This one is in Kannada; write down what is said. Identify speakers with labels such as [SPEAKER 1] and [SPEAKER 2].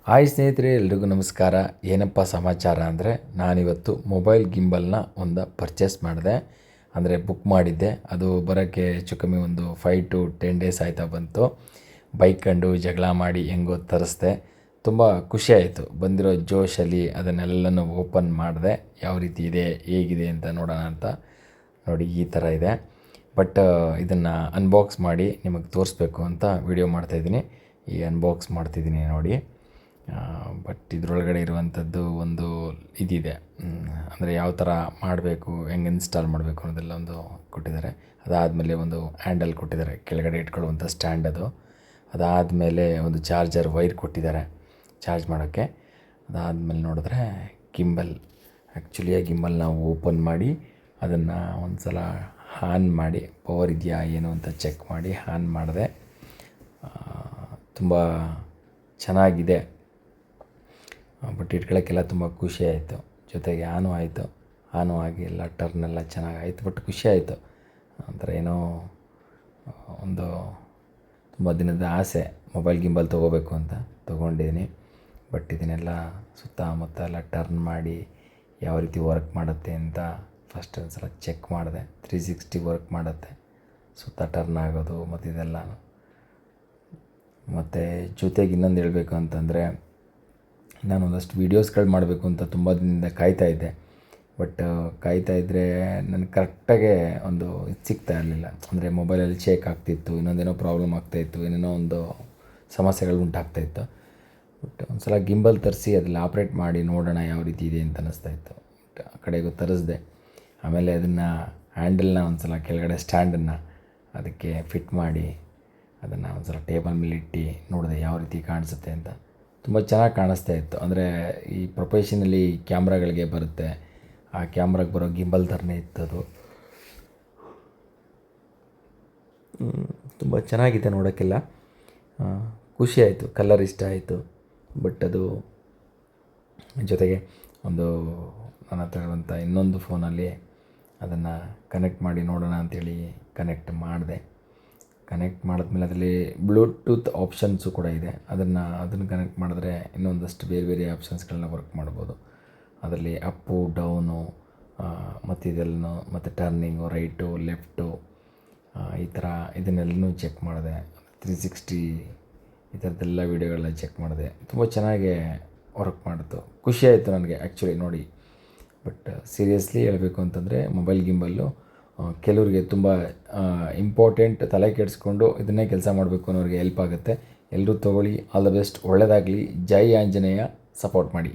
[SPEAKER 1] ಹಾಯ್ ಸ್ನೇಹಿತರೆ, ಎಲ್ರಿಗೂ ನಮಸ್ಕಾರ. ಏನಪ್ಪ ಸಮಾಚಾರ ಅಂದರೆ, ನಾನಿವತ್ತು ಮೊಬೈಲ್ ಗಿಂಬಲ್ನ ಒಂದು ಪರ್ಚೇಸ್ ಮಾಡಿದೆ. ಅಂದರೆ ಬುಕ್ ಮಾಡಿದ್ದೆ. ಅದು ಬರೋಕ್ಕೆ ಹೆಚ್ಚು ಕಮ್ಮಿ ಒಂದು 5 to 10 ಡೇಸ್ ಆಯ್ತಾ ಬಂತು. ಬೈಕೊಂಡು ಜಗಳ ಮಾಡಿ ಹೆಂಗೋ ತರಿಸ್ದೆ. ತುಂಬ ಖುಷಿಯಾಯಿತು. ಬಂದಿರೋ ಜೋಶಲ್ಲಿ ಅದನ್ನೆಲ್ಲನೂ ಓಪನ್ ಮಾಡಿದೆ. ಯಾವ ರೀತಿ ಇದೆ, ಹೇಗಿದೆ ಅಂತ ನೋಡೋಣ ಅಂತ. ನೋಡಿ, ಈ ಥರ ಇದೆ. ಬಟ್ ಇದನ್ನು ಅನ್ಬಾಕ್ಸ್ ಮಾಡಿ ನಿಮಗೆ ತೋರಿಸ್ಬೇಕು ಅಂತ ವಿಡಿಯೋ ಮಾಡ್ತಾಯಿದ್ದೀನಿ. ಈ ಅನ್ಬಾಕ್ಸ್ ಮಾಡ್ತಿದ್ದೀನಿ ನೋಡಿ. ಬಟ್ ಇದರೊಳಗಡೆ ಇರುವಂಥದ್ದು ಒಂದು ಇದಿದೆ, ಅಂದರೆ ಯಾವ ಥರ ಮಾಡಬೇಕು, ಹೆಂಗೆ ಇನ್ಸ್ಟಾಲ್ ಮಾಡಬೇಕು ಅನ್ನೋದೆಲ್ಲ ಒಂದು ಕೊಟ್ಟಿದ್ದಾರೆ. ಅದಾದಮೇಲೆ ಒಂದು ಹ್ಯಾಂಡಲ್ ಕೊಟ್ಟಿದ್ದಾರೆ, ಕೆಳಗಡೆ ಇಟ್ಕೊಳ್ಳುವಂಥ ಸ್ಟ್ಯಾಂಡ್ ಅದು. ಅದಾದಮೇಲೆ ಒಂದು ಚಾರ್ಜರ್ ವೈರ್ ಕೊಟ್ಟಿದ್ದಾರೆ ಚಾರ್ಜ್ ಮಾಡೋಕ್ಕೆ. ಅದಾದಮೇಲೆ ನೋಡಿದ್ರೆ ಗಿಂಬಲ್. ಆ್ಯಕ್ಚುಲಿ ಆ ಗಿಂಬಲ್ ನಾವು ಓಪನ್ ಮಾಡಿ ಅದನ್ನು ಒಂದು ಸಲ ಆನ್ ಮಾಡಿ ಪವರ್ ಇದೆಯಾ ಏನು ಅಂತ ಚೆಕ್ ಮಾಡಿ ಆನ್ ಮಾಡಿದೆ. ತುಂಬ ಚೆನ್ನಾಗಿದೆ. ಬಟ್ ಇಟ್ಕೊಳ್ಳೋಕ್ಕೆಲ್ಲ ತುಂಬ ಖುಷಿ ಆಯಿತು. ಜೊತೆಗೆ ಆನು ಆಯಿತು. ಆನು ಆಗಿ ಎಲ್ಲ ಟರ್ನೆಲ್ಲ ಚೆನ್ನಾಗಾಯಿತು. ಬಟ್ ಖುಷಿ ಆಯಿತು. ಒಂಥರ ಏನೋ ಒಂದು ತುಂಬ ದಿನದ ಆಸೆ ಮೊಬೈಲ್ ಗಿಂಬಲ್ ತೊಗೋಬೇಕು ಅಂತ ತೊಗೊಂಡಿದ್ದೀನಿ. ಬಟ್ ಇದನ್ನೆಲ್ಲ ಸುತ್ತಮುತ್ತ ಎಲ್ಲ ಟರ್ನ್ ಮಾಡಿ ಯಾವ ರೀತಿ ವರ್ಕ್ ಮಾಡುತ್ತೆ ಅಂತ ಫಸ್ಟ್ ಒಂದು ಸಲ ಚೆಕ್ ಮಾಡಿದೆ. 360 ವರ್ಕ್ ಮಾಡುತ್ತೆ, ಸುತ್ತ ಟರ್ನ್ ಆಗೋದು ಮತ್ತು ಇದೆಲ್ಲ. ಮತ್ತು ಜೊತೆಗೆ ಇನ್ನೊಂದು ಹೇಳಬೇಕು ಅಂತಂದರೆ, ನಾನು ಒಂದಷ್ಟು ವೀಡಿಯೋಸ್ಗಳು ಮಾಡಬೇಕು ಅಂತ ತುಂಬ ದಿನದಿಂದ ಕಾಯ್ತಾಯಿದ್ದೆ. ಬಟ್ ಕಾಯ್ತಾಯಿದ್ರೆ ನನಗೆ ಕರೆಕ್ಟಾಗೆ ಒಂದು ಇದು ಸಿಗ್ತಾ ಇರಲಿಲ್ಲ. ಅಂದರೆ ಮೊಬೈಲಲ್ಲಿ ಶೇಕ್ ಆಗ್ತಿತ್ತು, ಇನ್ನೊಂದೇನೋ ಪ್ರಾಬ್ಲಮ್ ಆಗ್ತಾಯಿತ್ತು, ಏನೇನೋ ಒಂದು ಸಮಸ್ಯೆಗಳು ಉಂಟಾಗ್ತಾಯಿತ್ತು. ಬಟ್ ಒಂದು ಸಲ ಗಿಂಬಲ್ ತರಿಸಿ ಅದ್ರಲ್ಲಿ ಆಪ್ರೇಟ್ ಮಾಡಿ ನೋಡೋಣ ಯಾವ ರೀತಿ ಇದೆ ಅಂತ ಅನ್ನಿಸ್ತಾಯಿತ್ತು. ಬಟ್ ಆ ಕಡೆಗೂ ತರಿಸ್ದೆ. ಆಮೇಲೆ ಅದನ್ನು ಹ್ಯಾಂಡಲ್ನ ಒಂದು ಸಲ ಕೆಳಗಡೆ ಸ್ಟ್ಯಾಂಡನ್ನು ಅದಕ್ಕೆ ಫಿಟ್ ಮಾಡಿ ಅದನ್ನು ಒಂದು ಸಲ ಟೇಬಲ್ ಮೇಲೆ ಇಟ್ಟು ನೋಡಿದೆ ಯಾವ ರೀತಿ ಕಾಣಿಸುತ್ತೆ ಅಂತ. ತುಂಬ ಚೆನ್ನಾಗಿ ಕಾಣಿಸ್ತಾ ಇತ್ತು. ಅಂದರೆ ಈ ಪ್ರೊಫೆಷನಲ್ಲಿ ಕ್ಯಾಮ್ರಾಗಳಿಗೆ ಬರುತ್ತೆ, ಆ ಕ್ಯಾಮ್ರಾಗೆ ಬರೋ ಗಿಂಬಲ್ ಥರನೇ ಇತ್ತದು. ತುಂಬ ಚೆನ್ನಾಗಿದೆ ನೋಡೋಕ್ಕೆಲ್ಲ. ಖುಷಿ ಆಯಿತು, ಕಲರ್ ಇಷ್ಟ ಆಯಿತು. ಬಟ್ ಅದು ಜೊತೆಗೆ ಒಂದು ನನ್ನ ಹತ್ರ ಇರುವಂಥ ಇನ್ನೊಂದು ಫೋನಲ್ಲಿ ಅದನ್ನು ಕನೆಕ್ಟ್ ಮಾಡಿ ನೋಡೋಣ ಅಂಥೇಳಿ ಕನೆಕ್ಟ್ ಮಾಡಿದೆ. ಕನೆಕ್ಟ್ ಮಾಡಿದ್ಮೇಲೆ ಅದರಲ್ಲಿ ಬ್ಲೂಟೂತ್ ಆಪ್ಷನ್ಸು ಕೂಡ ಇದೆ. ಅದನ್ನು ಕನೆಕ್ಟ್ ಮಾಡಿದ್ರೆ ಇನ್ನೊಂದಷ್ಟು ಬೇರೆ ಬೇರೆ ಆಪ್ಷನ್ಸ್ಗಳನ್ನ ವರ್ಕ್ ಮಾಡ್ಬೋದು. ಅದರಲ್ಲಿ ಅಪ್ಪು, ಡೌನು ಮತ್ತು ಇದೆಲ್ಲನೂ, ಮತ್ತು ಟರ್ನಿಂಗು, ರೈಟು, ಲೆಫ್ಟು, ಈ ಥರ ಇದನ್ನೆಲ್ಲನೂ ಚೆಕ್ ಮಾಡಿದೆ. 360 ಈ ಥರದ್ದೆಲ್ಲ ವೀಡಿಯೋಗಳನ್ನ ಚೆಕ್ ಮಾಡಿದೆ. ತುಂಬ ಚೆನ್ನಾಗಿ ವರ್ಕ್ ಮಾಡಿತು. ಖುಷಿಯಾಯಿತು ನನಗೆ ಆ್ಯಕ್ಚುಲಿ ನೋಡಿ. ಬಟ್ ಸೀರಿಯಸ್ಲಿ ಹೇಳಬೇಕು ಅಂತಂದರೆ ಮೊಬೈಲ್ ಗಿಂಬಲ್ಲು ಕೆಲವರಿಗೆ ತುಂಬ ಇಂಪಾರ್ಟೆಂಟ್, ತಲೆ ಕೆಡಿಸ್ಕೊಂಡು ಇದನ್ನೇ ಕೆಲಸ ಮಾಡಬೇಕು ಅನ್ನೋರಿಗೆ ಹೆಲ್ಪ್ ಆಗುತ್ತೆ. ಎಲ್ಲರೂ ತೊಗೊಳ್ಳಿ. All the best. ಒಳ್ಳೆಯದಾಗಲಿ. ಜೈ ಆಂಜನೇಯ. ಸಪೋರ್ಟ್ ಮಾಡಿ.